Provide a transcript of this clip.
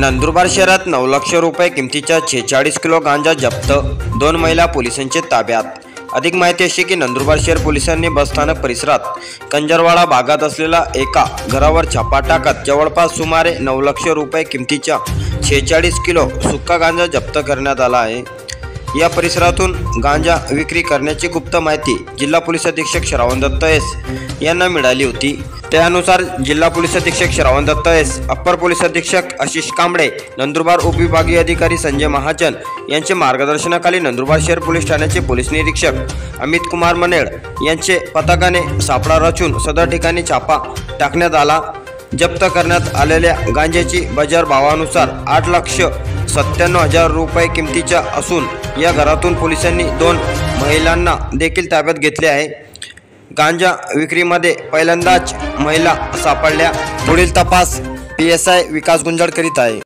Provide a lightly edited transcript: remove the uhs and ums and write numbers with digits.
नंदुरबार शहरात 9 लाख रुपये किमतीच्या 46 किलो गांजा जप्त, 2 महिला पोलिसांच्या ताब्यात। अधिक माहिती अशी की नंदुरबार शहर पोलिसांनी बसस्थानक परिसरात कंजरवाडा भागात असलेल्या एका घरावर छापा टाकत जवळपास सुमारे 9 लाख रुपये किमतीच्या 46 किलो सुक्का गांजा जप्त करण्यात आला आहे। या परिसरातून गांजा विक्री करण्याची गुप्त माहिती जिल्हा पोलीस अधीक्षक श्रावण दत्त एस यांना मिळाली होती। त्यानुसार जिल्हा पोलीस अधीक्षक Shravan Datt S, upper police अधीक्षक आशिष कांबळे, नंदुरबार उपविभागीय अधिकारी संजय महाजन यांचे मार्गदर्शनाखाली नंदुरबार शहर पोलीस ठाण्याचे पोलीस निरीक्षक अमित कुमार मनेड यांचे पथकाने सापळा रचून सदर ठिकाणी छापा टाकण्यात आला। जप्त करण्यात आलेल्या गांजाची बाजार भावानुसार 8,97,000 रुपये किमतीच्या असून या घरातून पोलिसांनी 2 महिलांना देखील ताब्यात घेतले आहे। गांजा विक्रीमध्ये पहिल्यांदाच महिला सापडल्या। पुढील तपास PSI विकास गुंजाळ करीत आहे।